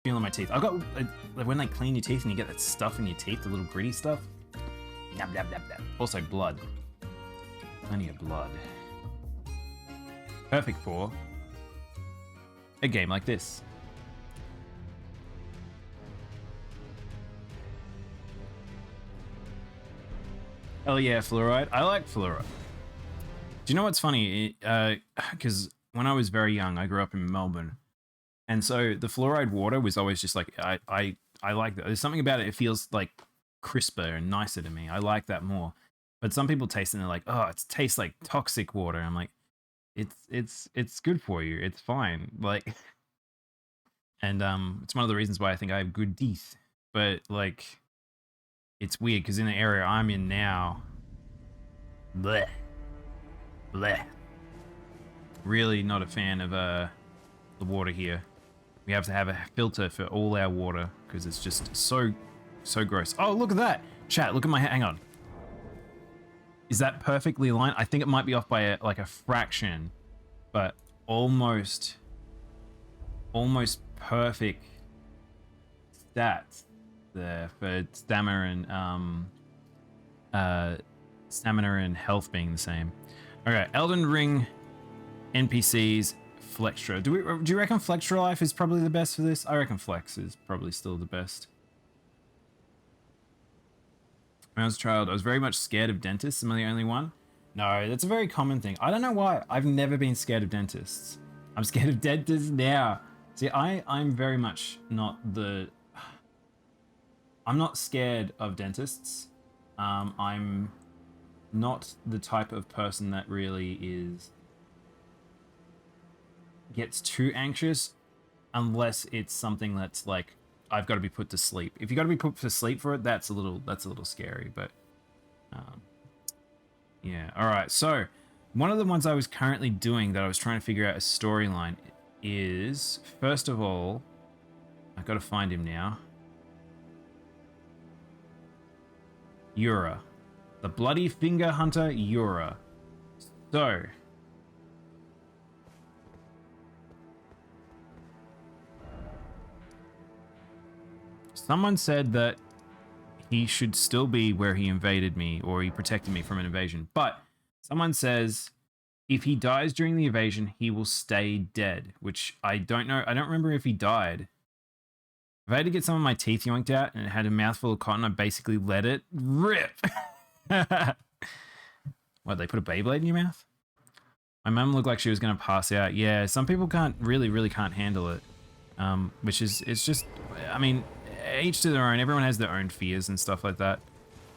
feeling my teeth. I've got like when they clean your teeth and you get that stuff in your teeth, the little gritty stuff. Yum, yum, yum, yum. Also blood. Plenty of blood. Perfect for a game like this. Hell yeah, fluoride. I like fluoride. Do you know what's funny? Because when I was very young, I grew up in Melbourne. And so the fluoride water was always just like, I like that. There's something about it. It feels like crisper and nicer to me. I like that more. But some people taste it and they're like, oh, it tastes like toxic water. I'm like, it's good for you. It's fine. Like, and it's one of the reasons why I think I have good teeth. But like, it's weird because in the area I'm in now, bleh, bleh. Really not a fan of the water here. We have to have a filter for all our water because it's just so gross. Oh, look at that. Chat, look at my hang on. Is that perfectly aligned? I think it might be off by like a fraction, but almost perfect stats there for stamina and health being the same. Okay, Elden Ring NPCs. Flextra. Do you reckon Flextra Life is probably the best for this? I reckon Flex is probably still the best. When I was a child, I was very much scared of dentists. Am I the only one? No, that's a very common thing. I don't know why. I've never been scared of dentists. I'm scared of dentists now. See, I'm very much not the... I'm not scared of dentists. I'm not the type of person that really gets too anxious unless it's something that's like I've got to be put to sleep. If you got to be put to sleep for it, that's a little scary. But yeah. All right. So one of the ones I was currently doing that I was trying to figure out a storyline is, first of all, I've got to find him now. Yura, the bloody finger hunter Yura. So. Someone said that he should still be where he invaded me, or he protected me from an invasion. But someone says if he dies during the invasion, he will stay dead, which I don't know. I don't remember if he died. If I had to get some of my teeth yoinked out and it had a mouthful of cotton, I basically let it rip. What, they put a Beyblade in your mouth? My mum looked like she was going to pass out. Yeah, some people really can't handle it. Which is, it's just, I mean, each to their own. Everyone has their own fears and stuff like that.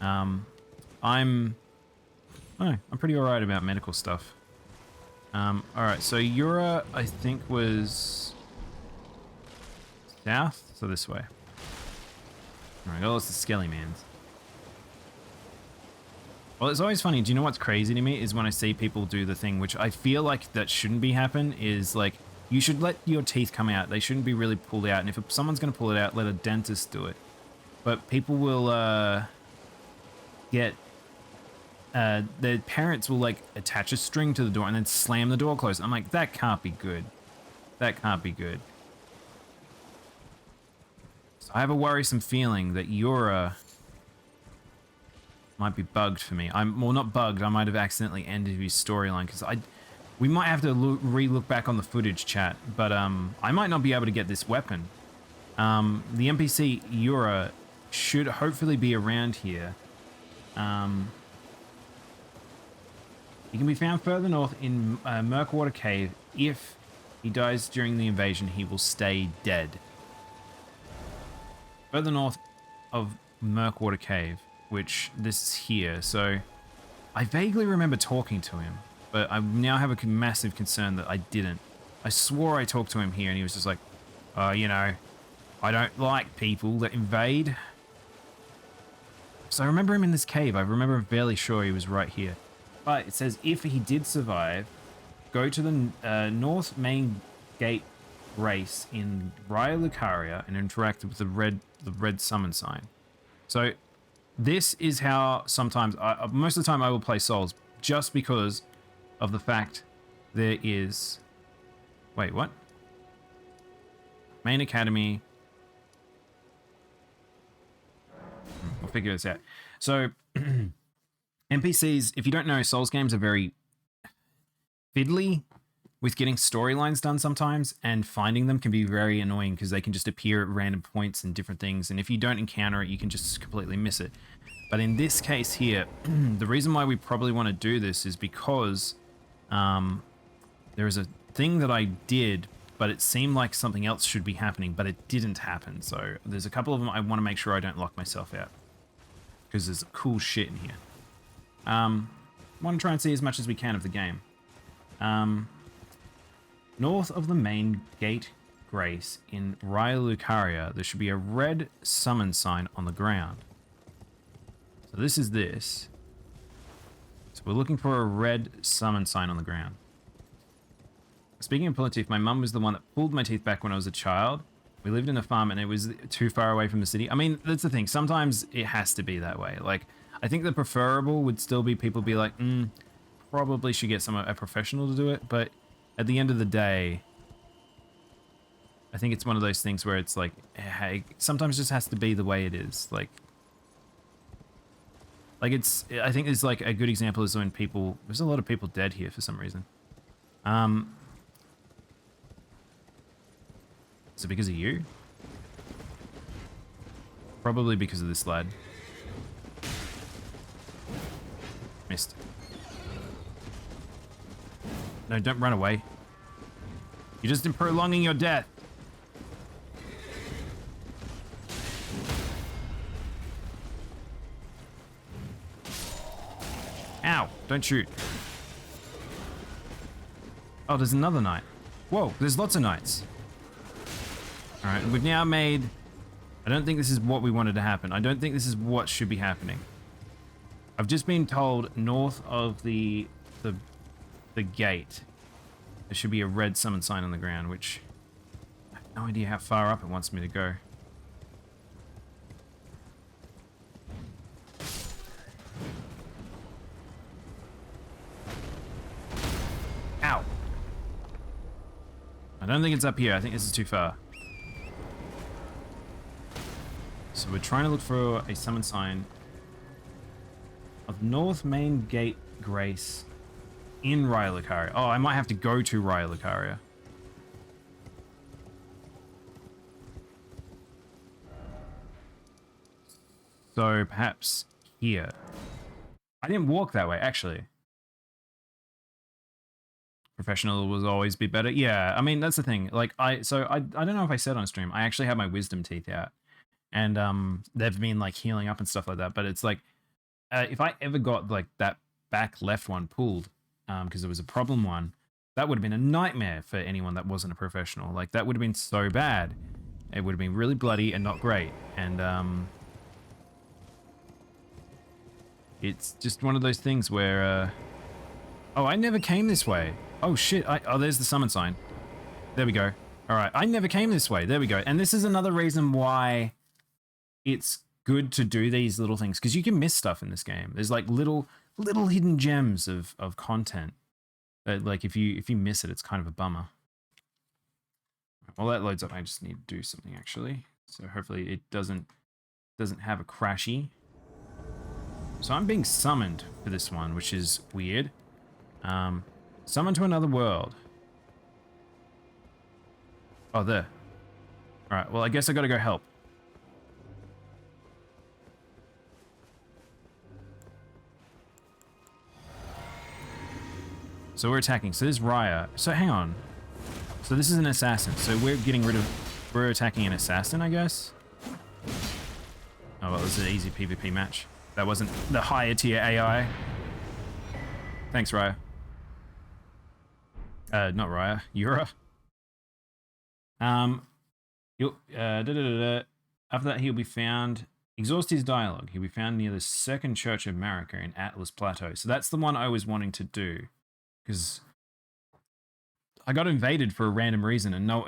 I'm pretty alright about medical stuff. Alright, so Yura, I think, was south, so this way. Alright, got lots of skelly mans. Well, it's always funny. Do you know what's crazy to me is when I see people do the thing, which I feel like that shouldn't be happen, is like, you should let your teeth come out. They shouldn't be really pulled out. And if someone's going to pull it out, let a dentist do it. But people will their parents will like attach a string to the door and then slam the door closed. I'm like, that can't be good. That can't be good. So I have a worrisome feeling that Yura might be bugged for me. Well, not bugged. I might have accidentally ended his storyline because we might have to re-look back on the footage, chat, but I might not be able to get this weapon. The NPC Yura should hopefully be around here. He can be found further north in Murkwater Cave. If he dies during the invasion, he will stay dead. Further north of Murkwater Cave, which this is here, so I vaguely remember talking to him. But I now have a massive concern that I didn't. I swore I talked to him here and he was just like, you know, I don't like people that invade. So I remember him in this cave. I remember fairly sure he was right here. But it says if he did survive, go to the North Main Gate race in Raya Lucaria and interact with the red summon sign. So this is how sometimes, most of the time I will play Souls just because of the fact there is... Wait, what? Main Academy, figure this out. So NPCs, if you don't know, Souls games are very fiddly with getting storylines done sometimes, and finding them can be very annoying because they can just appear at random points and different things, and if you don't encounter it, you can just completely miss it. But in this case here, the reason why we probably want to do this is because there is a thing that I did, but it seemed like something else should be happening, but it didn't happen. So there's a couple of them I want to make sure I don't lock myself out, because there's cool shit in here. Want to try and see as much as we can of the game. North of the main gate Grace in Raya Lucaria, there should be a red summon sign on the ground. So this is this. So we're looking for a red summon sign on the ground. Speaking of pulling teeth, my mum was the one that pulled my teeth back when I was a child. We lived in a farm and it was too far away from the city. I mean, that's the thing. Sometimes it has to be that way. Like, I think the preferable would still be people be like, probably should get a professional to do it. But at the end of the day, I think it's one of those things where it's like, hey, sometimes it just has to be the way it is. Like it's, I think there's like a good example is when there's a lot of people dead here for some reason. Is it because of you? Probably because of this lad. Missed. No, don't run away. You're just prolonging your death. Ow, don't shoot. Oh, there's another knight. Whoa, there's lots of knights. All right, we've now made... I don't think this is what we wanted to happen. I don't think this is what should be happening. I've just been told north of the gate, there should be a red summon sign on the ground, which I have no idea how far up it wants me to go. Ow. I don't think it's up here. I think this is too far. So we're trying to look for a summon sign of North Main Gate Grace in Raya Lucaria. Oh, I might have to go to Raya Lucaria. So perhaps here. I didn't walk that way, actually. Professional will always be better. Yeah, I mean, that's the thing. Like, I don't know if I said on stream, I actually have my wisdom teeth out. And they've been like healing up and stuff like that. But it's like, if I ever got like that back left one pulled, because there was a problem one, that would have been a nightmare for anyone that wasn't a professional. Like, that would have been so bad. It would have been really bloody and not great. And it's just one of those things where, oh, I never came this way. Oh shit, oh, there's the summon sign. There we go. All right, I never came this way. There we go. And this is another reason why it's good to do these little things, because you can miss stuff in this game. There's like little hidden gems of content that, like, if you miss it, it's kind of a bummer. While that loads up, I just need to do something actually. So hopefully it doesn't have a crashy. So I'm being summoned for this one, which is weird. Summoned to another world. Oh, there. All right, well, I guess I gotta go help. So we're attacking. So this is Raya. So hang on. So this is an assassin. So we're attacking an assassin, I guess? Oh, well, this is an easy PvP match. That wasn't the higher tier AI. Thanks, Raya. Not Raya. Yura. After that, he'll be found... Exhaust his dialogue. He'll be found near the Second Church of Marika in Atlas Plateau. So that's the one I was wanting to do. Because I got invaded for a random reason and no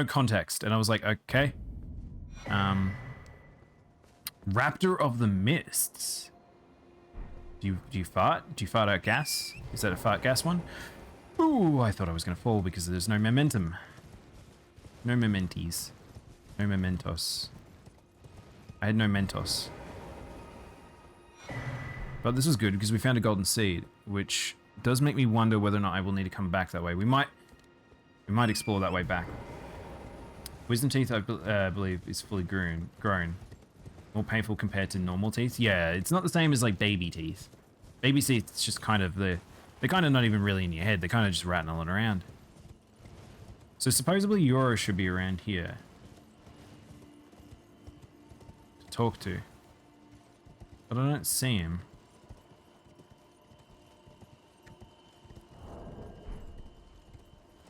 context. And I was like, okay. Raptor of the Mists. Do you fart? Do you fart out gas? Is that a fart gas one? Ooh, I thought I was going to fall because there's no momentum. No mementies. No mementos. I had no mentos. But this is good because we found a golden seed, which does make me wonder whether or not I will need to come back that way. We might explore that way back. Wisdom teeth, I believe, is fully grown. More painful compared to normal teeth. Yeah, it's not the same as like baby teeth. Baby teeth, it's just kind of they're kind of not even really in your head. They're kind of just rattling around. So supposedly Yoro should be around here to talk to, but I don't see him.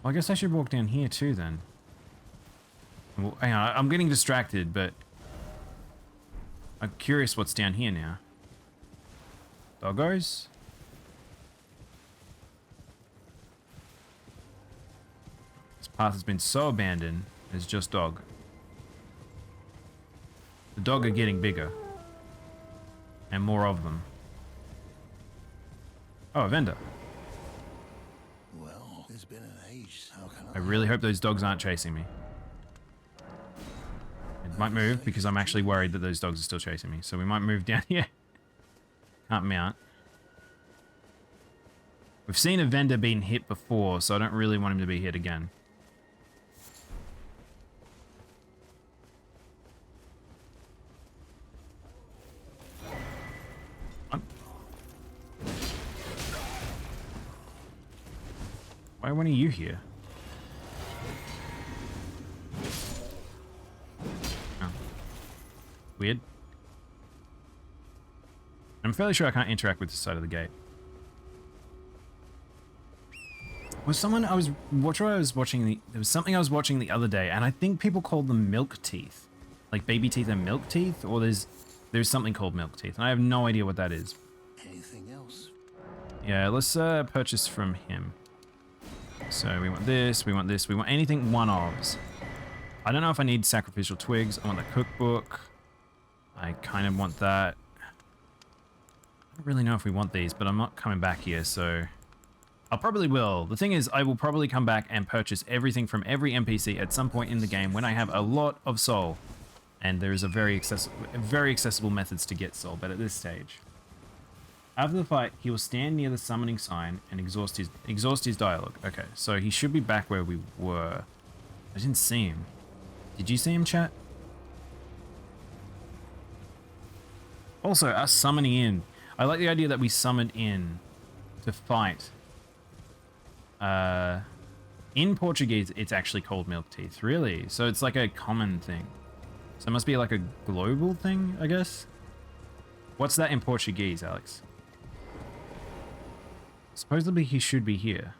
Well, I guess I should walk down here too then. Well, hang on, I'm getting distracted, but I'm curious what's down here now. Doggos? This path has been so abandoned, there's just dog. The dog are getting bigger. And more of them. Oh, a vendor. Well, it's been an age. How can I really hope those dogs aren't chasing me. It might move because I'm actually worried that those dogs are still chasing me. So we might move down here. Can't mount. We've seen a vendor being hit before, so I don't really want him to be hit again. Why weren't you here? Oh. Weird. I'm fairly sure I can't interact with this side of the gate. Was someone I was watching there was something I was watching the other day, and I think people called them milk teeth. Like baby teeth and milk teeth, or there's something called milk teeth, and I have no idea what that is. Anything else? Yeah, let's purchase from him. So we want this, we want this, we want anything one-ofs. I don't know if I need sacrificial twigs. I want the cookbook. I kind of want that. I don't really know if we want these, but I'm not coming back here, so I probably will. The thing is, I will probably come back and purchase everything from every NPC at some point in the game when I have a lot of soul. And there is a very accessible methods to get soul, but at this stage. After the fight, he will stand near the summoning sign and exhaust his dialogue. Okay, so he should be back where we were. I didn't see him. Did you see him, chat? Also, us summoning in. I like the idea that we summoned in to fight. In Portuguese, it's actually called milk teeth. Really? So it's like a common thing. So it must be like a global thing, I guess? What's that in Portuguese, Alex? Supposedly he should be here.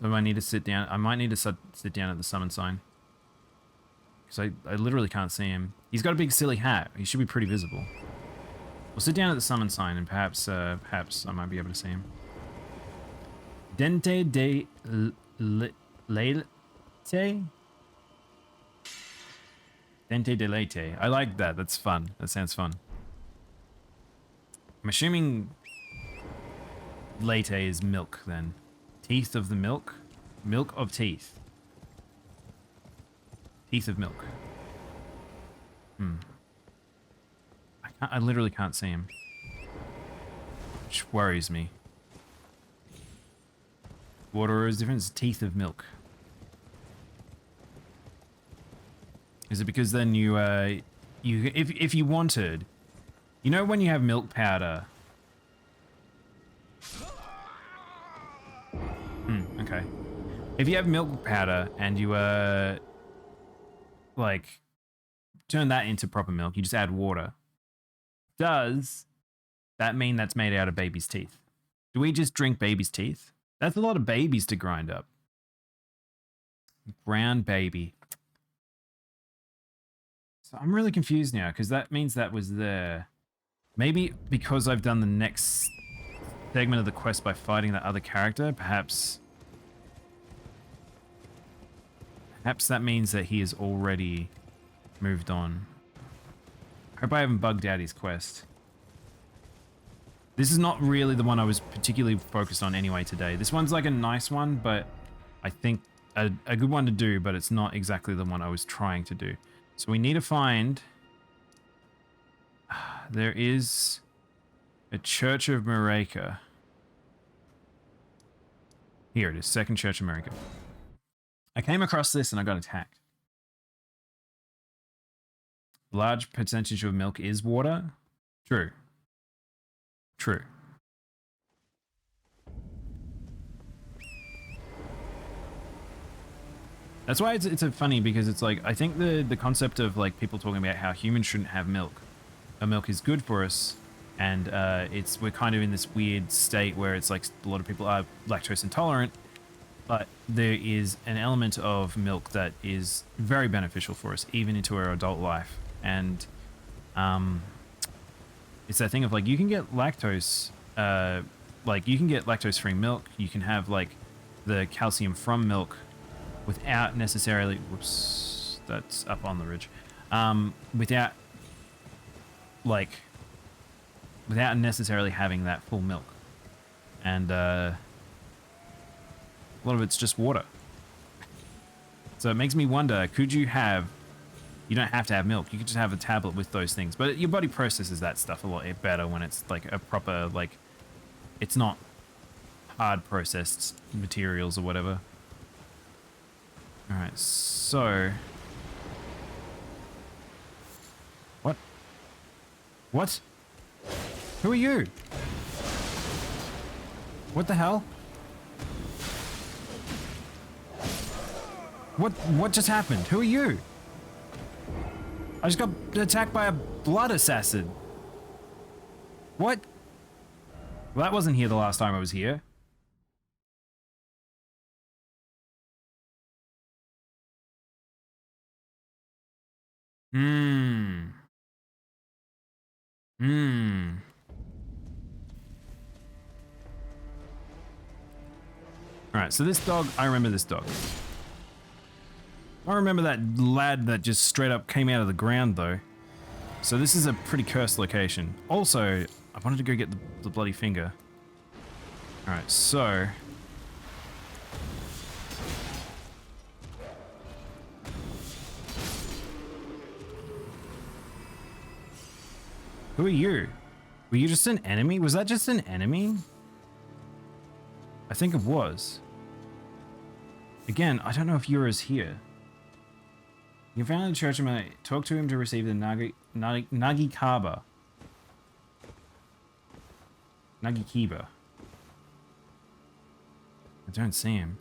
Do I need to sit down? I might need to sit down at the summon sign. Because I literally can't see him. He's got a big silly hat. He should be pretty visible. We'll sit down at the summon sign and perhaps I might be able to see him. Dente de leite? Dente de leite. I like that. That's fun. That sounds fun. I'm assuming latte is milk then. Teeth of the milk? Milk of teeth. Teeth of milk. I literally can't see him. Which worries me. Water is different. It's teeth of milk. Is it because then if you wanted, you know when you have milk powder? Okay. If you have milk powder and you like turn that into proper milk, you just add water. Does that mean that's made out of baby's teeth? Do we just drink baby's teeth? That's a lot of babies to grind up. Brown baby. So I'm really confused now because that means that was there. Maybe because I've done the next segment of the quest by fighting that other character, perhaps that means that he has already moved on. Hope I haven't bugged out his quest. This is not really the one I was particularly focused on anyway today. This one's like a nice one, but I think a good one to do, but it's not exactly the one I was trying to do. So we need to find there is a Church of Mareka. Here it is, Second Church of Mareka. I came across this and I got attacked. Large percentage of milk is water. True. True. That's why it's a funny, because it's like, I think the concept of like people talking about how humans shouldn't have milk. Milk is good for us, and we're kind of in this weird state where it's like a lot of people are lactose intolerant, but there is an element of milk that is very beneficial for us, even into our adult life. And it's that thing of like, you can get lactose, like you can get lactose-free milk. You can have like the calcium from milk without necessarily, whoops, that's up on the ridge, without necessarily having that full milk. And a lot of it's just water. So it makes me wonder, could you don't have to have milk, you could just have a tablet with those things, but your body processes that stuff a lot better when it's like a proper, like, it's not hard processed materials or whatever. Alright, so... What? What? Who are you? What the hell? What just happened? Who are you? I just got attacked by a blood assassin. What? Well, that wasn't here the last time I was here. Alright, so this dog, I remember this dog. I remember that lad that just straight up came out of the ground though. So this is a pretty cursed location. Also, I wanted to go get the bloody finger. Alright, so... Who are you? Were you just an enemy? Was that just an enemy? I think it was. Again, I don't know if Yura's here. You found in the church, talk to him to receive the Nagikaba. Nagikiba. I don't see him.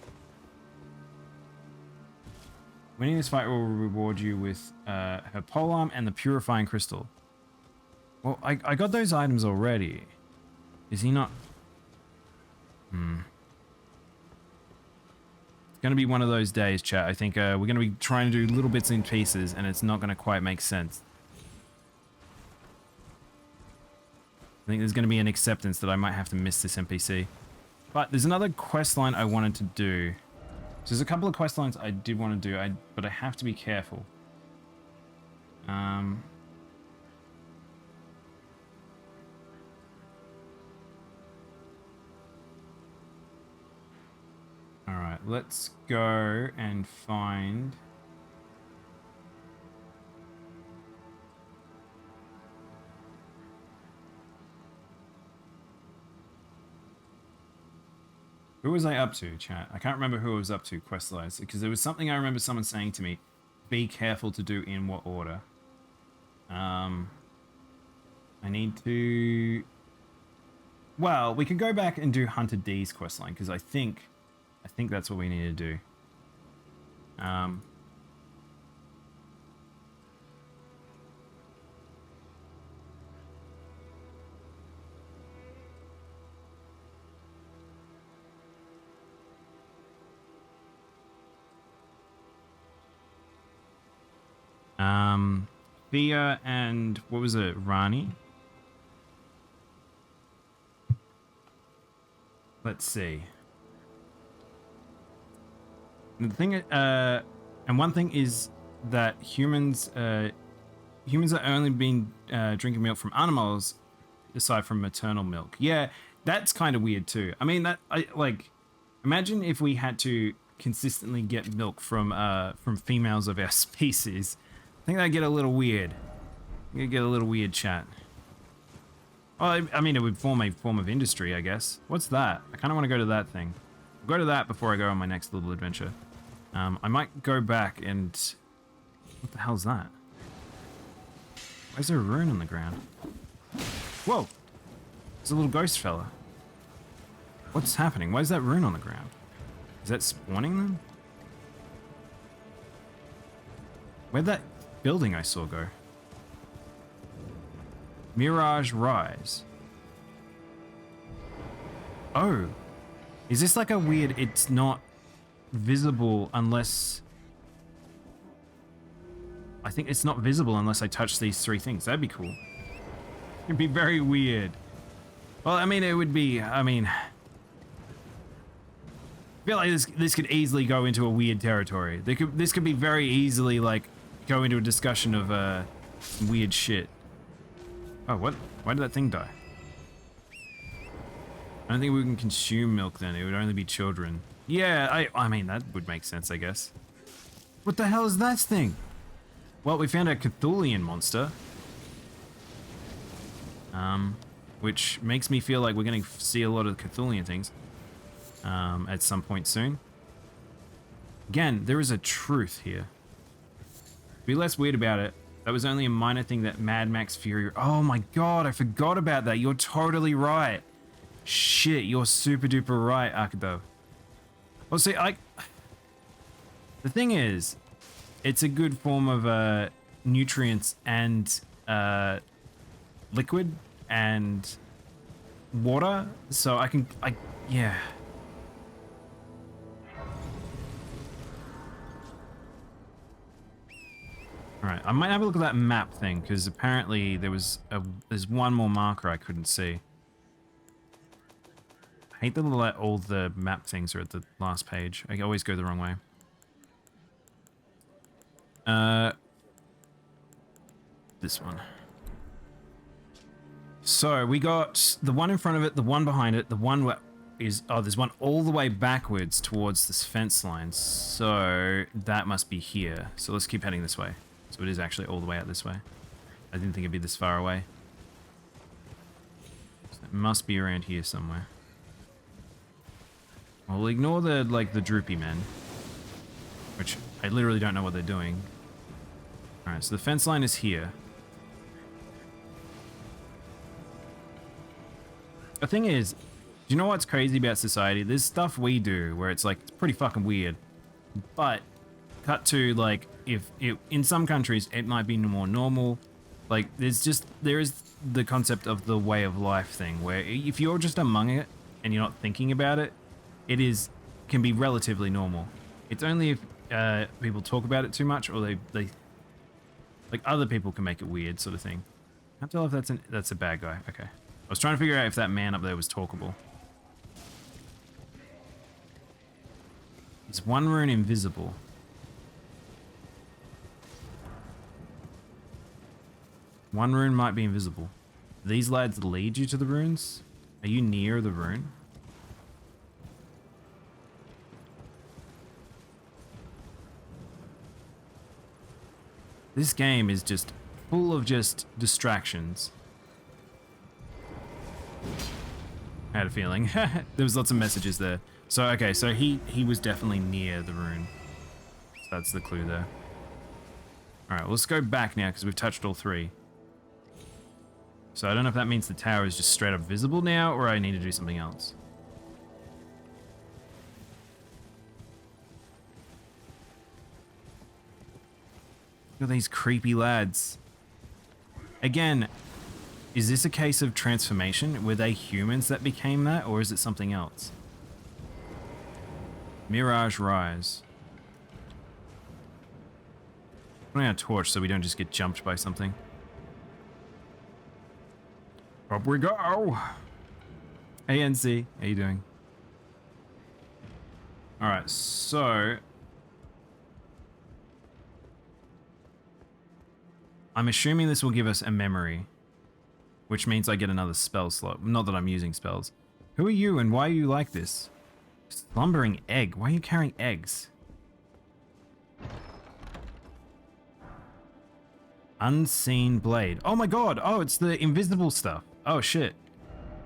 Winning this fight will reward you with her polearm and the purifying crystal. Well, I got those items already. Is he not? It's going to be one of those days, chat. I think we're going to be trying to do little bits in pieces, and it's not going to quite make sense. I think there's going to be an acceptance that I might have to miss this NPC. But there's another quest line I wanted to do. So there's a couple of quest lines I did want to do, but I have to be careful. Alright, let's go and find... Who was I up to, chat? I can't remember who I was up to, quest-wise, because there was something I remember someone saying to me, be careful to do in what order. I need to... Well, we could go back and do Hunter D's questline, because I think that's what we need to do. Thea and what was it, Rani? Let's see. The thing, and one thing is that humans are only been drinking milk from animals, aside from maternal milk. Yeah, that's kind of weird too. I mean, imagine if we had to consistently get milk from females of our species. I think that'd get a little weird. It'd get a little weird, chat. Well, I mean, it would form a form of industry, I guess. What's that? I kind of want to go to that thing. I'll go to that before I go on my next little adventure. I might go back and... What the hell's that? Why is there a rune on the ground? Whoa! There's a little ghost fella. What's happening? Why is that rune on the ground? Is that spawning them? Where'd that building I saw go? Mirage Rise. Oh. Is this like a weird... It's not visible unless... I think it's not visible unless I touch these three things. That'd be cool. It'd be very weird. Well, I mean, it would be... I mean... I feel like this could easily go into a weird territory. This could be very easily, like, go into a discussion of some weird shit. Oh, what? Why did that thing die? I don't think we can consume milk then. It would only be children. Yeah, I mean, that would make sense, I guess. What the hell is that thing? Well, we found a Cthulhian monster. Which makes me feel like we're going to see a lot of Cthulhian things. At some point soon. Again, there is a truth here. Be less weird about it. That was only a minor thing that Mad Max Fury... Oh my god, I forgot about that. You're totally right. Shit, you're super duper right, Akado. Well, see, the thing is, it's a good form of nutrients and liquid and water, so yeah. Alright, I might have a look at that map thing, because apparently there's one more marker I couldn't see. I hate that all the map things are at the last page. I always go the wrong way. This one. So, we got the one in front of it, the one behind it, the one where is... Oh, there's one all the way backwards towards this fence line. So, that must be here. So let's keep heading this way. So it is actually all the way out this way. I didn't think it'd be this far away. So it must be around here somewhere. We'll ignore the droopy men. Which I literally don't know what they're doing. Alright, so the fence line is here. The thing is, do you know what's crazy about society? There's stuff we do where it's like, it's pretty fucking weird. But, cut to like, in some countries it might be more normal. Like, there is the concept of the way of life thing, where if you're just among it and you're not thinking about it, can be relatively normal. It's only if people talk about it too much, or they like other people can make it weird, sort of thing. I can't tell if that's a bad guy. Okay, I was trying to figure out if that man up there was talkable. Is one rune invisible? One rune might be invisible. These lads lead you to the runes? Are you near the rune? This game is just full of just distractions. I had a feeling. There was lots of messages there. So, okay, so he was definitely near the rune. So that's the clue there. Alright, well, let's go back now, because we've touched all three. So I don't know if that means the tower is just straight up visible now, or I need to do something else. Look at these creepy lads. Again, is this a case of transformation? Were they humans that became that, or is it something else? Mirage Rise. Putting on a torch so we don't just get jumped by something. Up we go! Hey NC, how you doing? Alright, so... I'm assuming this will give us a memory. Which means I get another spell slot. Not that I'm using spells. Who are you and why are you like this? Slumbering egg. Why are you carrying eggs? Unseen blade. Oh my god! Oh, it's the invisible stuff. Oh shit.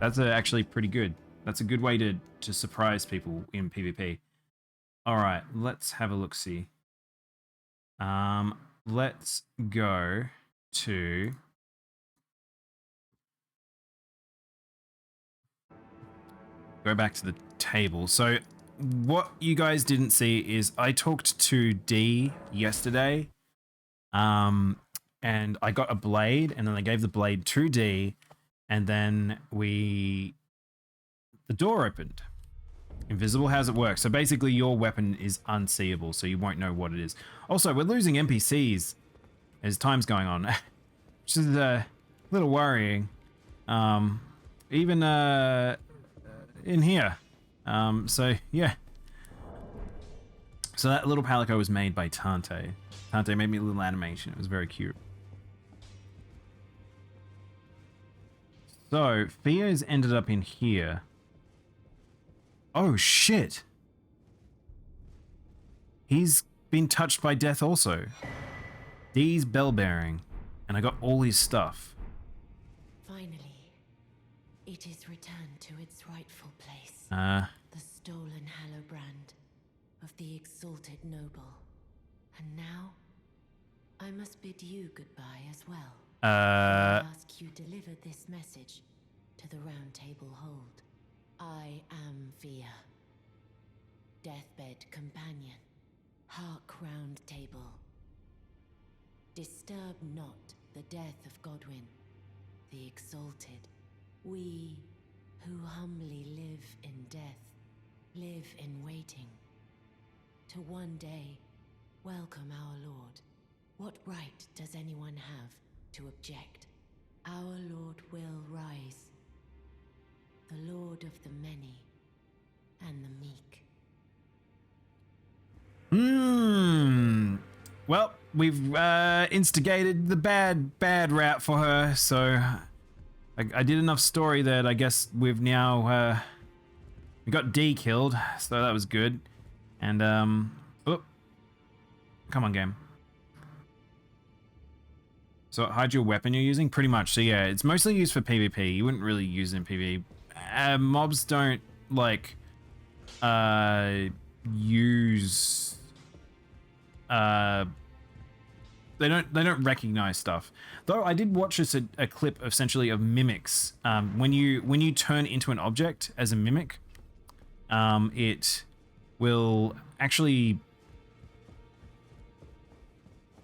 That's actually pretty good. That's a good way to surprise people in PvP. All right, let's have a look. See. Let's go to. Go back to the table. So what you guys didn't see is I talked to D yesterday. And I got a blade, and then I gave the blade to D, and then the door opened. Invisible, how's it work? So basically your weapon is unseeable, so you won't know what it is. Also, we're losing NPCs as time's going on, which is a little worrying. Even in here. So yeah. So that little palico was made by Tante. Tante made me a little animation. It was very cute. So Theo's ended up in here. Oh shit. He's been touched by death also. D's bell bearing. And I got all his stuff. Finally, it is returned to its rightful place. The stolen Hallowbrand of the exalted noble. And now, I must bid you goodbye as well. I ask you deliver this message to the Round Table Hold. I am Fia, deathbed companion, hark Round Table. Disturb not the death of Godwyn, the exalted. We who humbly live in death, live in waiting, to one day welcome our Lord. What right does anyone have to object? Our Lord will rise, the Lord of the many and the meek. Well, we've instigated the bad route for her, so I did enough story that I guess we've now we got D killed, so that was good. And oh, come on, game. So hide your weapon you're using, pretty much. So yeah, it's mostly used for PvP. You wouldn't really use it in PvE. Mobs don't like use they don't recognize stuff. Though I did watch this a clip essentially of mimics. When you turn into an object as a mimic, it will actually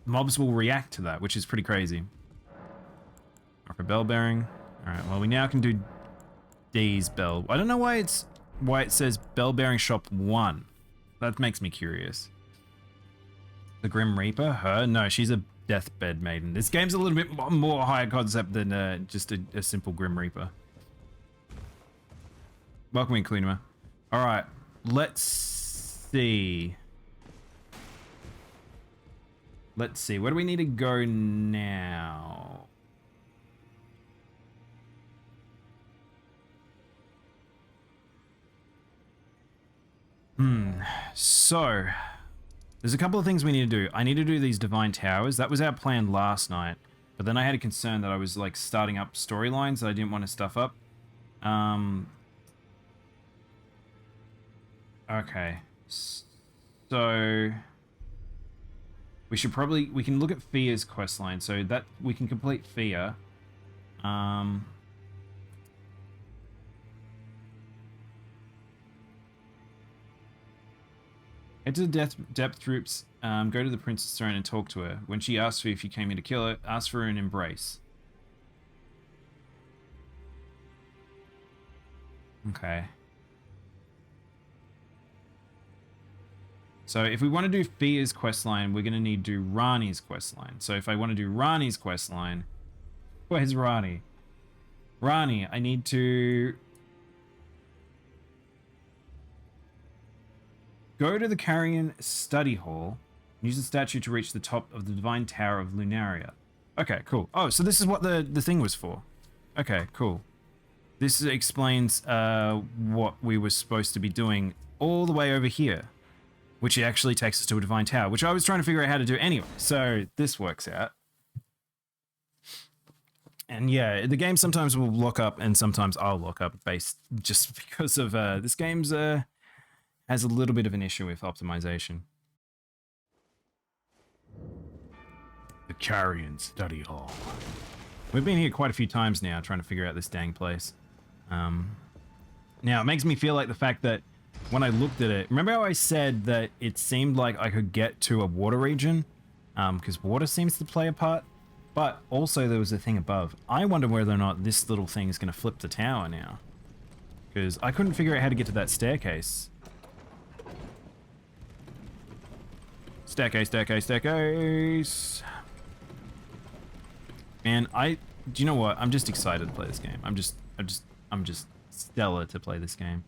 mobs will react to that, which is pretty crazy. For bell bearing. All right. Well, we now can do D's bell. I don't know why it says bell bearing shop 1. That makes me curious. The Grim Reaper? Her? No, she's a deathbed maiden. This game's a little bit more higher concept than just a simple Grim Reaper. Welcome in, Kunima. All right, let's see. Let's see. Where do we need to go now? So there's a couple of things we need to do. I need to do these divine towers. That was our plan last night, but then I had a concern that I was like starting up storylines that I didn't want to stuff up. Okay, so we can look at Fia's questline, so that we can complete Fia. Head to the depth troops, go to the Princess Throne and talk to her. When she asks you if you came here to kill her, ask for an embrace. Okay. So if we want to do Fia's questline, we're going to need to do Rani's questline. So if I want to do Rani's questline, where's Rani? Rani, I need to go to the Carrion Study Hall and use the statue to reach the top of the Divine Tower of Lunaria. Okay, cool. Oh, so this is what the thing was for. Okay, cool. This explains what we were supposed to be doing all the way over here, which actually takes us to a Divine Tower, which I was trying to figure out how to do anyway. So this works out. And yeah, the game sometimes will lock up and sometimes I'll lock up based just because of this game's has a little bit of an issue with optimization. The Carrion Study Hall. We've been here quite a few times now trying to figure out this dang place. Now, it makes me feel like the fact that when I looked at it, remember how I said that it seemed like I could get to a water region? Because water seems to play a part. But also there was a thing above. I wonder whether or not this little thing is going to flip the tower now. Because I couldn't figure out how to get to that staircase. Staircase, staircase, staircase. And do you know what? I'm just excited to play this game. I'm just stellar to play this game.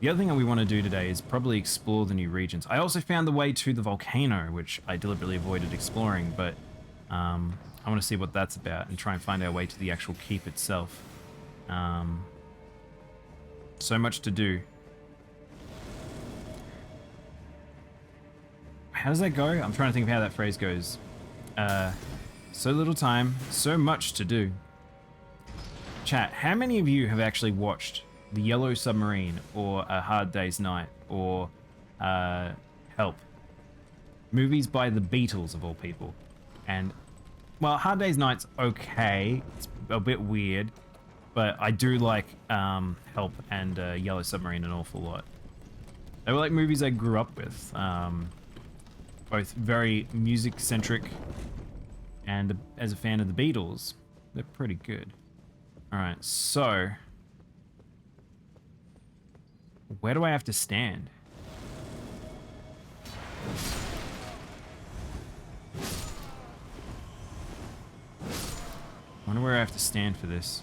The other thing that we want to do today is probably explore the new regions. I also found the way to the volcano, which I deliberately avoided exploring, but I want to see what that's about and try and find our way to the actual keep itself. So much to do. How does that go? I'm trying to think of how that phrase goes. So little time, so much to do. Chat, how many of you have actually watched The Yellow Submarine or A Hard Day's Night or Help? Movies by the Beatles, of all people. And, well, Hard Day's Night's okay. It's a bit weird. But I do like Help and Yellow Submarine an awful lot. They were like movies I grew up with. Both very music-centric, and as a fan of the Beatles, they're pretty good. Alright, so... where do I have to stand? I wonder where I have to stand for this.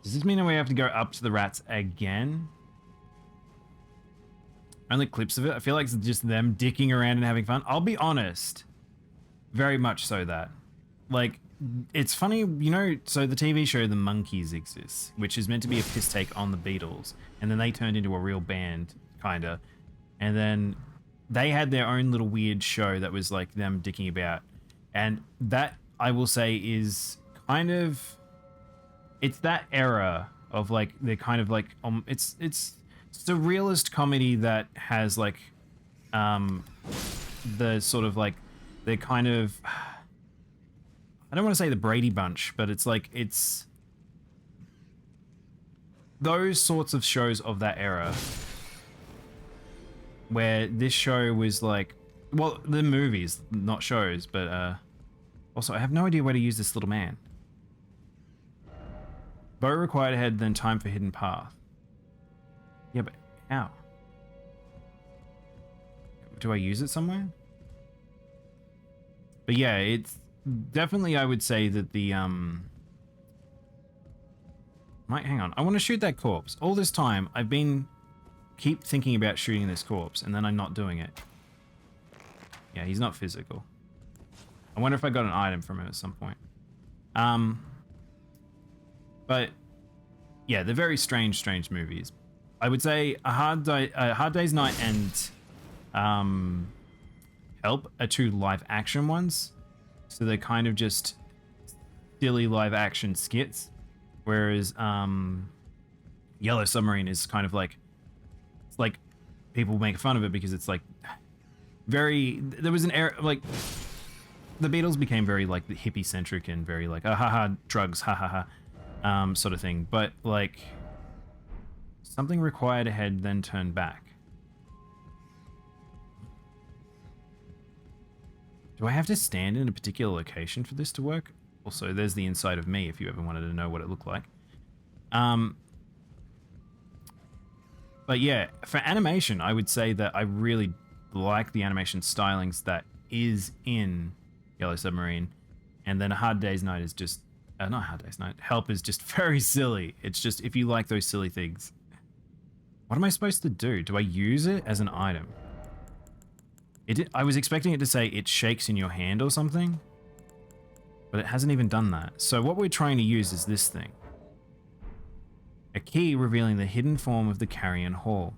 Does this mean that we have to go up to the rats again? Only clips of it. I feel like it's just them dicking around and having fun. I'll be honest. Very much so that. Like, it's funny, you know, so the TV show The Monkees exists, which is meant to be a piss take on the Beatles. And then they turned into a real band, kinda. And then they had their own little weird show that was like them dicking about. And that, I will say, is kind of... it's that era of like, they're kind of like, it's surrealist comedy that has like, the sort of like, they're kind of, I don't want to say the Brady Bunch, but it's like, it's those sorts of shows of that era where this show was like, well, the movies, not shows, but also I have no idea where to use this little man. Bow required ahead, then time for hidden path. Yeah, but how? Do I use it somewhere? But yeah, it's definitely, I would say that the, hang on. I want to shoot that corpse. All this time, I've been keep thinking about shooting this corpse, and then I'm not doing it. Yeah, he's not physical. I wonder if I got an item from him at some point. But yeah, they're very strange movies. I would say A Hard Day's Night and Help are two live action ones. So they're kind of just silly live action skits. Whereas Yellow Submarine is kind of like, it's like people make fun of it because it's like very, there was an era, like the Beatles became very like hippie centric and very like, ah, ha ha, drugs, ha ha ha, sort of thing. But like something required ahead, then turn back. Do I have to stand in a particular location for this to work? Also, there's the inside of me if you ever wanted to know what it looked like. But yeah, for animation, I would say that I really like the animation stylings that is in Yellow Submarine. And then A Hard Day's Night is just... not Hard Day's Night. Help is just very silly. It's just, if you like those silly things. What am I supposed to do? Do I use it as an item? I was expecting it to say it shakes in your hand or something, but it hasn't even done that. So what we're trying to use is this thing. A key revealing the hidden form of the Carrion Hall.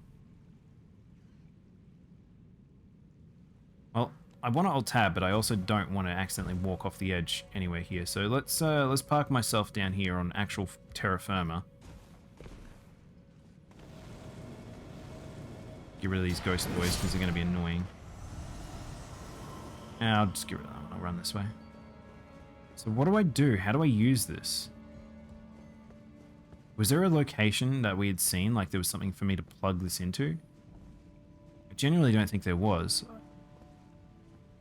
Well, I want to alt tab, but I also don't want to accidentally walk off the edge anywhere here. So let's park myself down here on actual terra firma. Get rid of these ghost boys because they're going to be annoying. And I'll just get rid of them. I'll run this way. So what do I do? How do I use this? Was there a location that we had seen? Like there was something for me to plug this into? I genuinely don't think there was.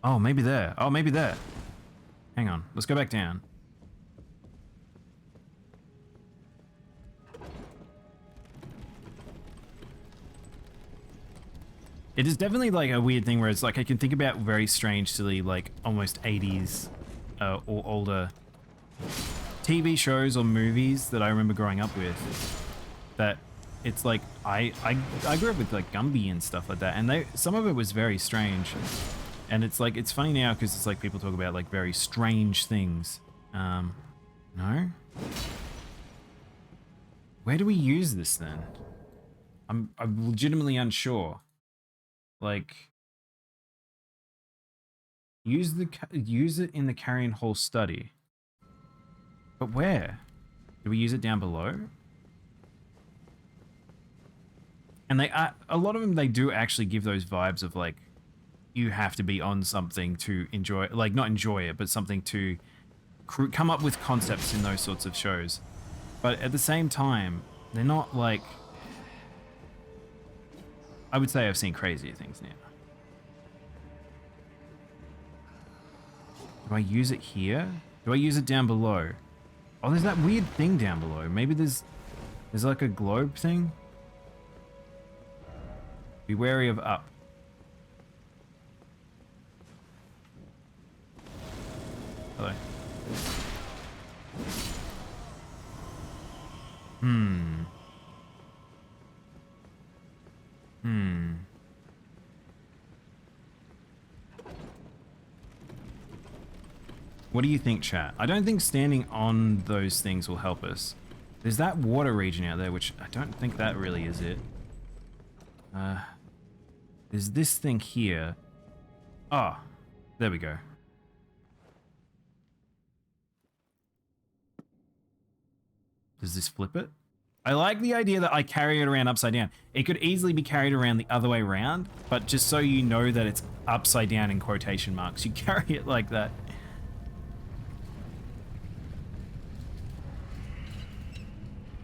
Oh, maybe there. Oh, maybe there. Hang on. Let's go back down. It is definitely like a weird thing where it's like I can think about very strange, silly, like almost 80s or older TV shows or movies that I remember growing up with. That it's like I grew up with like Gumby and stuff like that, and some of it was very strange. And it's like it's funny now because it's like people talk about like very strange things. No. Where do we use this then? I'm legitimately unsure. Like, use it in the carrion hall study. But where? Do we use it down below? And a lot of them, they do actually give those vibes of like, you have to be on something to enjoy, like not enjoy it, but something to come up with concepts in those sorts of shows. But at the same time, they're not like, I would say I've seen crazier things now. Do I use it here? Do I use it down below? Oh, there's that weird thing down below. Maybe there's like a globe thing. Be wary of up. Hello. What do you think, chat? I don't think standing on those things will help us. There's that water region out there, which I don't think that really is it. There's this thing here. Oh, there we go. Does this flip it? I like the idea that I carry it around upside down. It could easily be carried around the other way around, but just so you know that it's upside down in quotation marks, you carry it like that.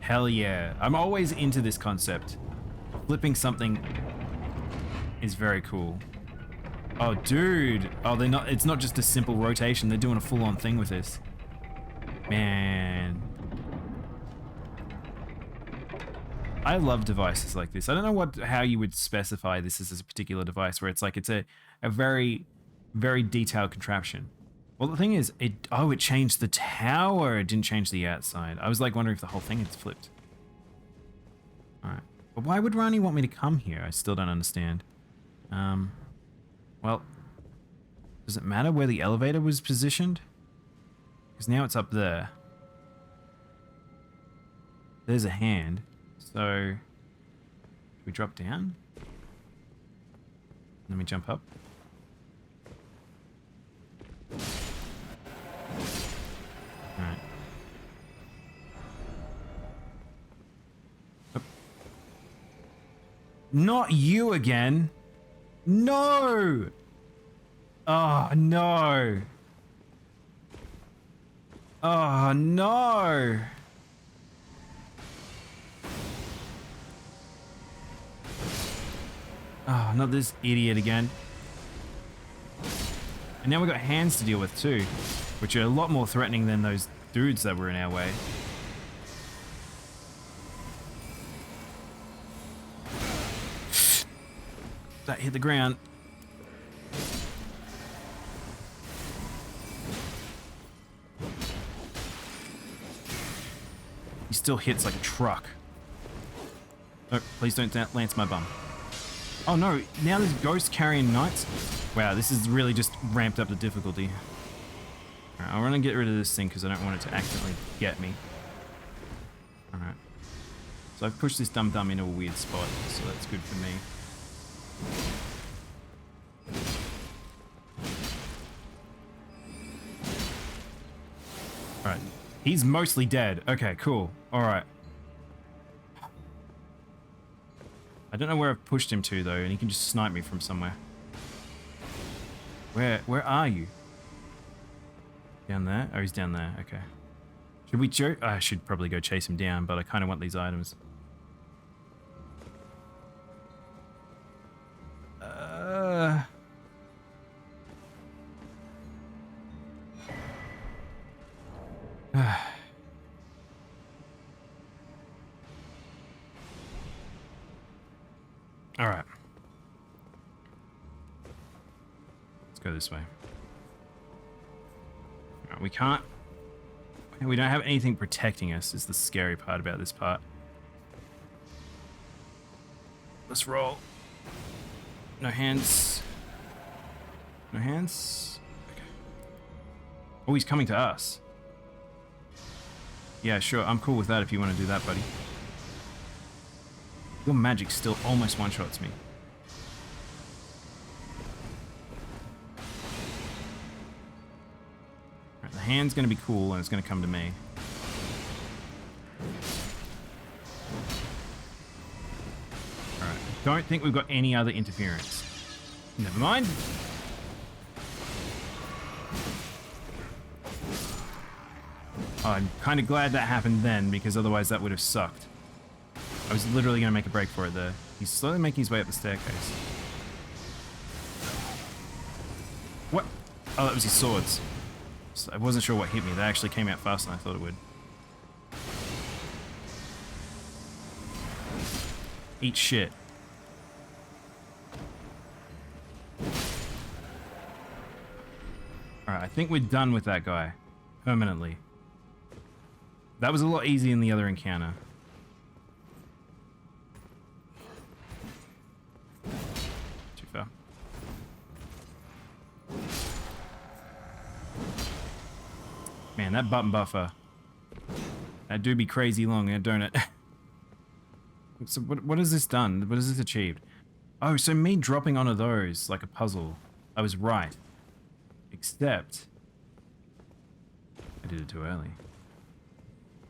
Hell yeah. I'm always into this concept. Flipping something is very cool. Oh, dude. Oh, it's not just a simple rotation. They're doing a full-on thing with this. Man. I love devices like this. I don't know how you would specify this as a particular device where it's like it's a very, very detailed contraption. Well, the thing is, it changed the tower. It didn't change the outside. I was like wondering if the whole thing had flipped. All right. But why would Rani want me to come here? I still don't understand. Well, does it matter where the elevator was positioned? Because now it's up there. There's a hand. So, should we drop down? Let me jump up. Alright. Not you again! No! Oh, no! Oh, no! Oh, not this idiot again. And now we've got hands to deal with too, which are a lot more threatening than those dudes that were in our way. That hit the ground. He still hits like a truck. Oh, please don't lance my bum. Oh no, now there's ghosts carrying knights. Wow, this is really just ramped up the difficulty. Alright, I want to get rid of this thing because I don't want it to accidentally get me. Alright. So I've pushed this dum-dum into a weird spot, so that's good for me. He's mostly dead. Okay, cool. All right. I don't know where I've pushed him to, though, and he can just snipe me from somewhere. Where are you? Down there? Oh, he's down there. Okay. Should we I should probably go chase him down, but I kind of want these items. All right. Let's go this way. All right, we can't. We don't have anything protecting us, is the scary part about this part. Let's roll. No hands. No hands. Okay. Oh, he's coming to us. Yeah, sure. I'm cool with that if you want to do that, buddy. Your magic still almost one-shots me. Right, the hand's going to be cool, and it's going to come to me. Alright. Don't think we've got any other interference. Never mind. Oh, I'm kind of glad that happened then, because otherwise that would have sucked. I was literally going to make a break for it there. He's slowly making his way up the staircase. What? Oh, that was his swords. So I wasn't sure what hit me. That actually came out faster than I thought it would. Eat shit. Alright, I think we're done with that guy. Permanently. That was a lot easier in the other encounter. Too far. Man, that button buffer. That do be crazy long, don't it? So what has this done? What has this achieved? Oh, so me dropping onto those like a puzzle. I was right. Except I did it too early.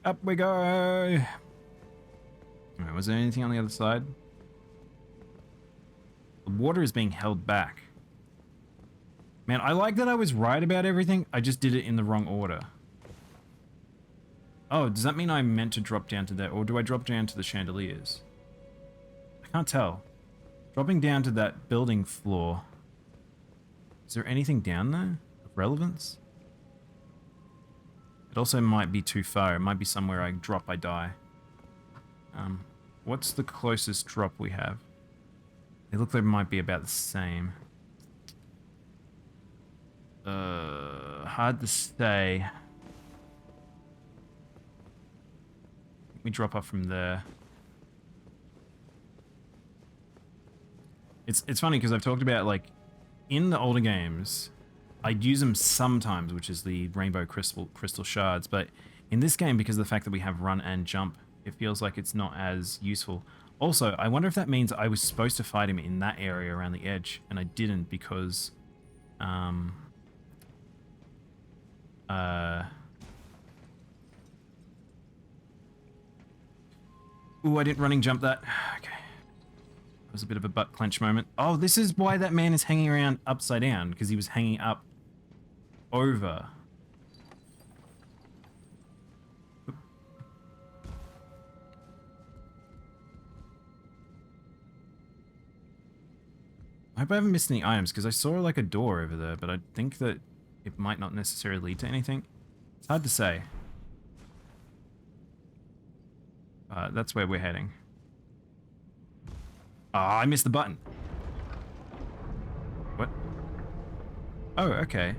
Up we go! Alright, was there anything on the other side? The water is being held back. Man, I like that I was right about everything. I just did it in the wrong order. Oh, does that mean I meant to drop down to that, or do I drop down to the chandeliers? I can't tell. Dropping down to that building floor. Is there anything down there of relevance? It also might be too far. It might be somewhere I drop, I die. What's the closest drop we have? They look like it might be about the same. Hard to say. Let me drop off from there. It's funny because I've talked about, like, in the older games, I'd use them sometimes, which is the rainbow crystal shards, but in this game, because of the fact that we have run and jump, it feels like it's not as useful. Also, I wonder if that means I was supposed to fight him in that area around the edge, and I didn't because... Ooh, I didn't running jump that. Okay. That was a bit of a butt clench moment. Oh, this is why that man is hanging around upside down, because he was hanging up over. I hope I haven't missed any items, because I saw like a door over there, but I think that it might not necessarily lead to anything. It's hard to say. That's where we're heading. Ah, I missed the button. What? Oh, okay.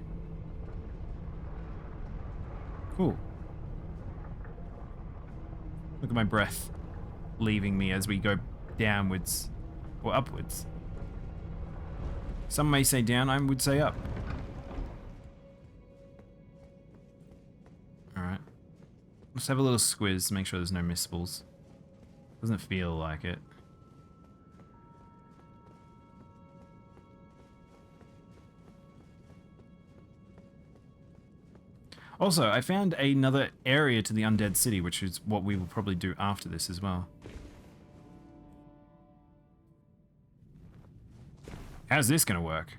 Cool. Look at my breath leaving me as we go downwards or upwards. Some may say down, I would say up. Alright. Let's have a little squiz to make sure there's no misspulls. Doesn't feel like it. Also, I found another area to the undead city, which is what we will probably do after this as well. How's this gonna work?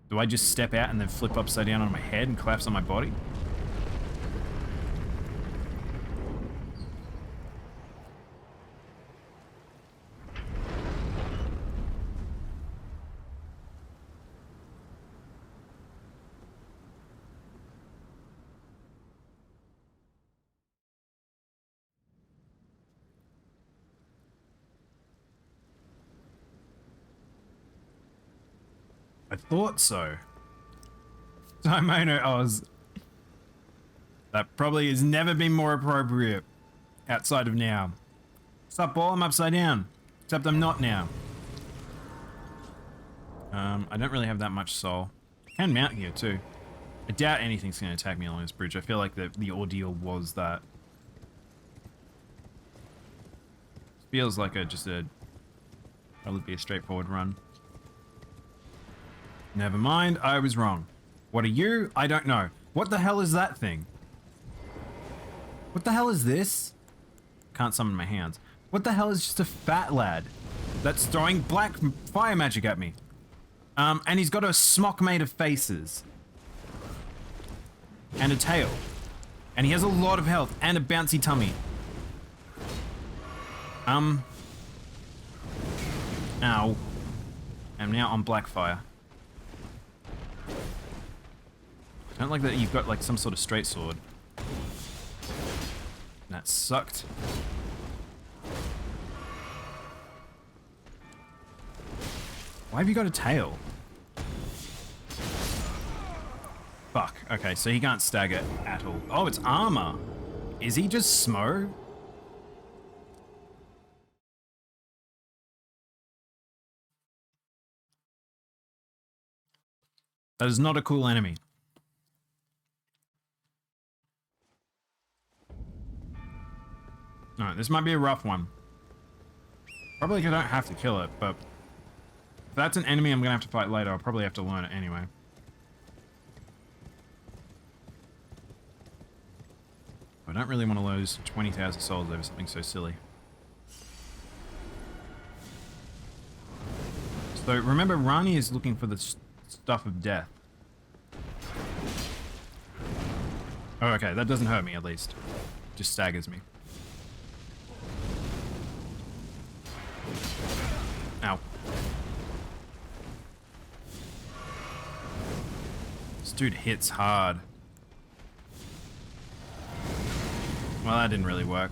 Do I just step out and then flip upside down on my head and collapse on my body? I thought so. Daimono Oz. That probably has never been more appropriate outside of now. Sup, ball? I'm upside down. Except I'm not now. I don't really have that much soul. I can mount here too. I doubt anything's going to attack me along this bridge. I feel like the ordeal was that. Feels like probably be a straightforward run. Never mind, I was wrong. What are you? I don't know. What the hell is that thing? What the hell is this? Can't summon my hands. What the hell is just a fat lad that's throwing black fire magic at me? And he's got a smock made of faces. And a tail. And he has a lot of health and a bouncy tummy. Ow. I'm now on black fire. I don't like that you've got like some sort of straight sword. That sucked. Why have you got a tail? Fuck. Okay, so he can't stagger at all. Oh, it's armor. Is he just Smo? That is not a cool enemy. Alright, this might be a rough one. Probably I don't have to kill it, but if that's an enemy I'm gonna have to fight later, I'll probably have to learn it anyway. I don't really want to lose 20,000 souls over something so silly. So remember, Rani is looking for the stuff of death. Oh, okay, that doesn't hurt me at least. Just staggers me. Ow. This dude hits hard. Well, that didn't really work.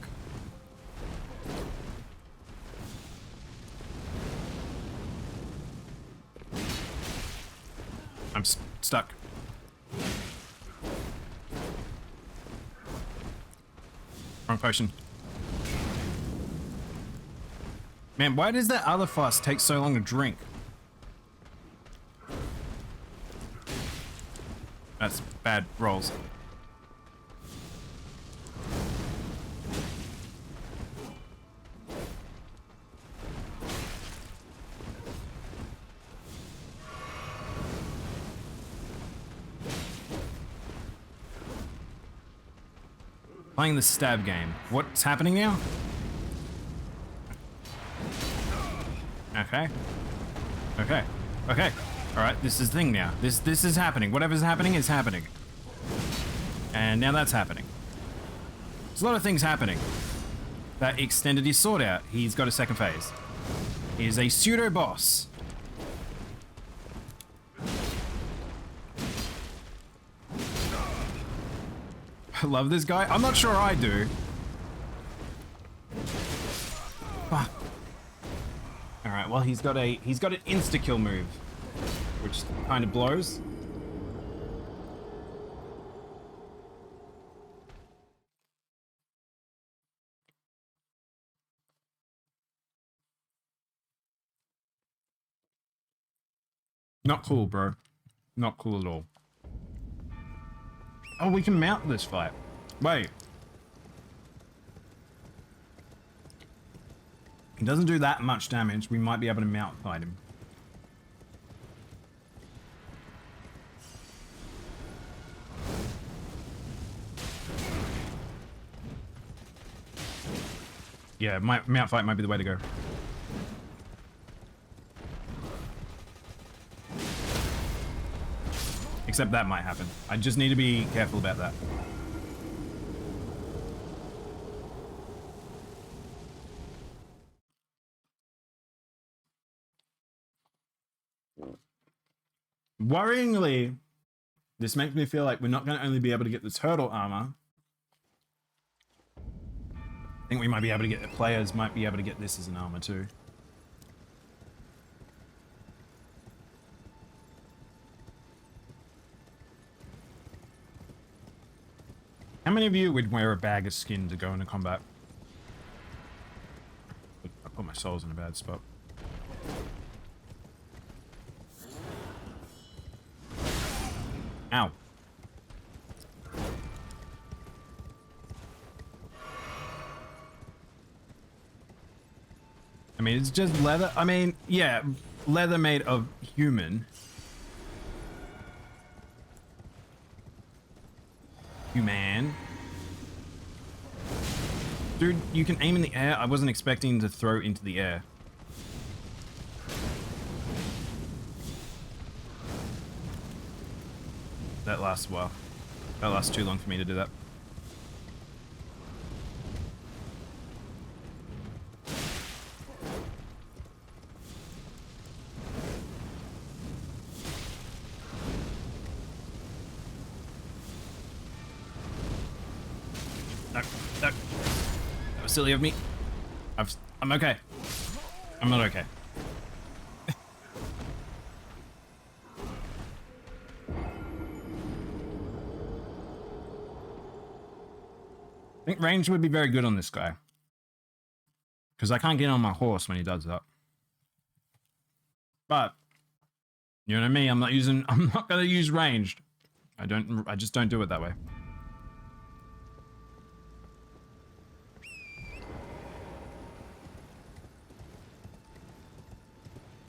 I'm stuck. Wrong potion. Man, why does that other fuss take so long to drink? That's bad rolls. Playing the stab game. What's happening now? Okay. Okay. Okay. Alright, this is the thing now. This is happening. Whatever's happening is happening. And now that's happening. There's a lot of things happening. That extended his sword out. He's got a second phase. He is a pseudo boss. I love this guy. I'm not sure I do. Fuck. Alright, well he's got an insta-kill move. Which kind of blows. Not cool, bro. Not cool at all. Oh, we can mount this fight. Wait. It doesn't do that much damage. We might be able to mount fight him. Yeah, mount fight might be the way to go. Except that might happen. I just need to be careful about that. Worryingly, this makes me feel like we're not going to only be able to get the turtle armor. I think we might be able to get the players might be able to get this as an armor too. How many of you would wear a bag of skin to go into combat? I put my souls in a bad spot. Ow. I mean, it's just leather. I mean, yeah, leather made of human. Human. Dude, you can aim in the air. I wasn't expecting to throw into the air. That lasts a while. That lasts too long for me to do that. No, no. That was silly of me. I'm okay. I'm not okay. I think range would be very good on this guy. Because I can't get on my horse when he does that. But, you know what I mean? I'm not gonna use ranged. I just don't do it that way.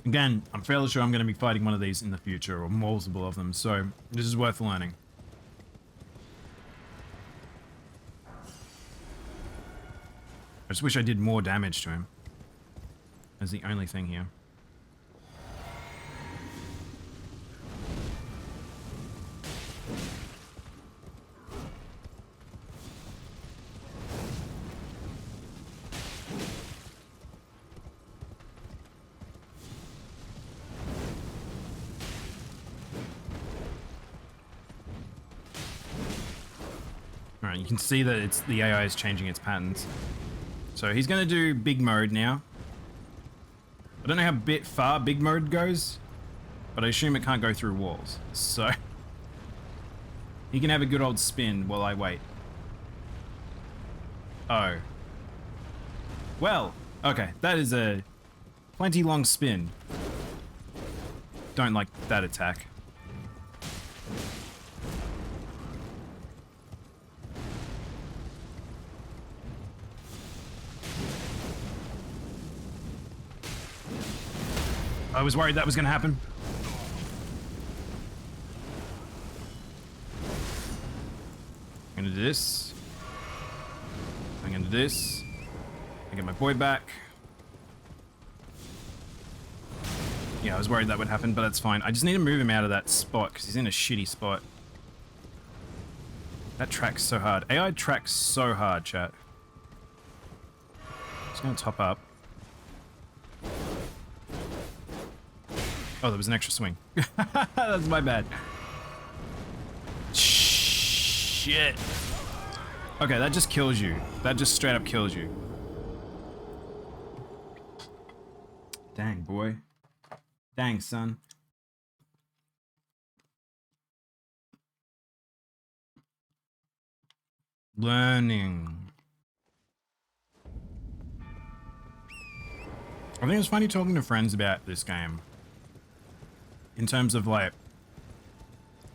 Again, I'm fairly sure I'm going to be fighting one of these in the future, or multiple of them, so this is worth learning. I just wish I did more damage to him. That's the only thing here. Alright, you can see that the AI is changing its patterns. So he's going to do big mode now. I don't know how far big mode goes, but I assume it can't go through walls. So he can have a good old spin while I wait. Oh. Well, okay, that is a plenty long spin. Don't like that attack. I was worried that was going to happen. I'm going to do this. I'm going to do this. I get my boy back. Yeah, I was worried that would happen, but that's fine. I just need to move him out of that spot because he's in a shitty spot. That tracks so hard. AI tracks so hard, chat. Just going to top up. Oh, there was an extra swing. That's my bad. Shit. Okay, that just kills you. That just straight up kills you. Dang, boy. Dang, son. Learning. I think it's funny talking to friends about this game. In terms of like,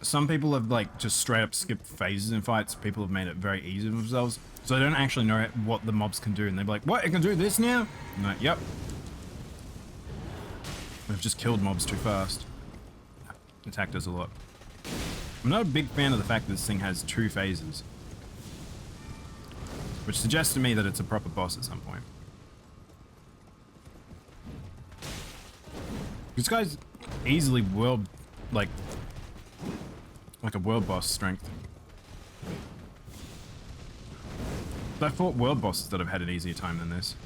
some people have like just straight up skipped phases in fights. People have made it very easy for themselves. So they don't actually know what the mobs can do. And they're like, what? It can do this now? I'm like, yep. We've just killed mobs too fast. Attacked us a lot. I'm not a big fan of the fact that this thing has 2 phases. Which suggests to me that it's a proper boss at some point. This guy's easily world, like a world boss strength. I fought world bosses that have had an easier time than this.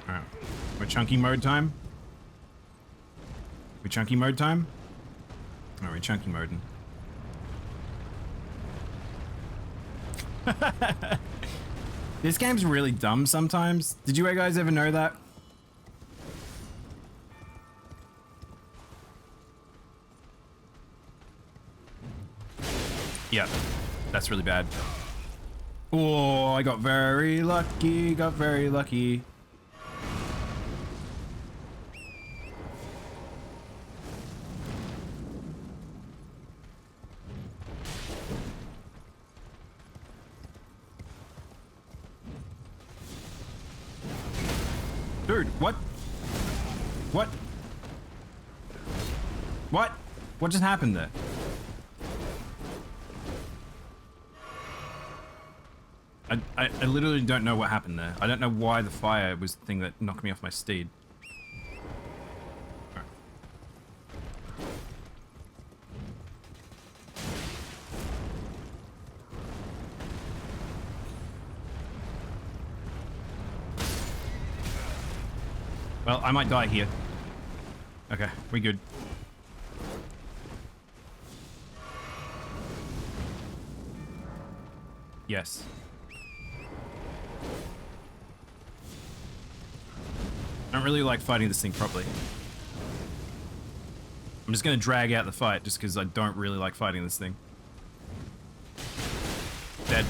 Alright. We're chunky mode time? We chunky mode time? Oh, we're chunky moding. This game's really dumb sometimes. Did you guys ever know that? Yeah, that's really bad. Oh, I got very lucky, got very lucky. Dude, what? What? What? What just happened there? I literally don't know what happened there. I don't know why the fire was the thing that knocked me off my steed. All right. Well, I might die here. Okay, we good. Yes. I don't really like fighting this thing properly. I'm just gonna drag out the fight just because I don't really like fighting this thing. Dead.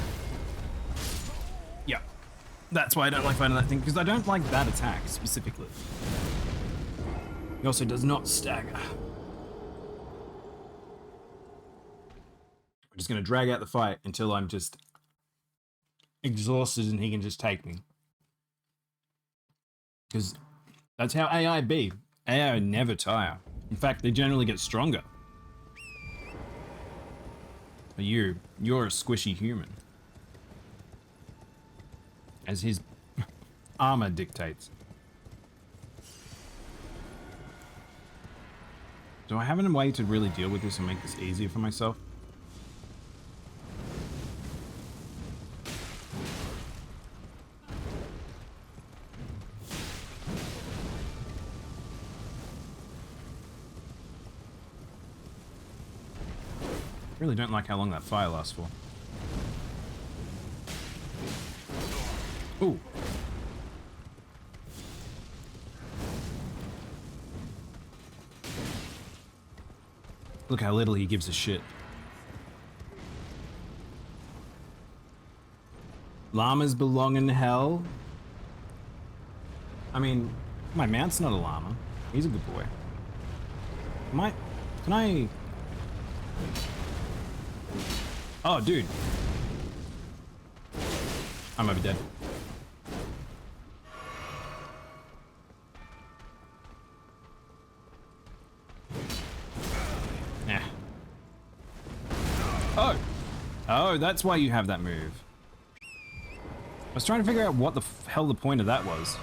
Yeah. That's why I don't like fighting that thing, because I don't like that attack specifically. He also does not stagger. I'm just gonna drag out the fight until I'm just exhausted and he can just take me. Because that's how AI be. AI never tire. In fact, they generally get stronger. But you're a squishy human. As his armor dictates. Do I have a way to really deal with this and make this easier for myself? Really don't like how long that fire lasts for. Ooh. Look how little he gives a shit. Llamas belong in hell. I mean, my mount's not a llama. He's a good boy. Can I... Oh, dude. I might be dead. Nah. Oh. Oh, that's why you have that move. I was trying to figure out what the hell the point of that was.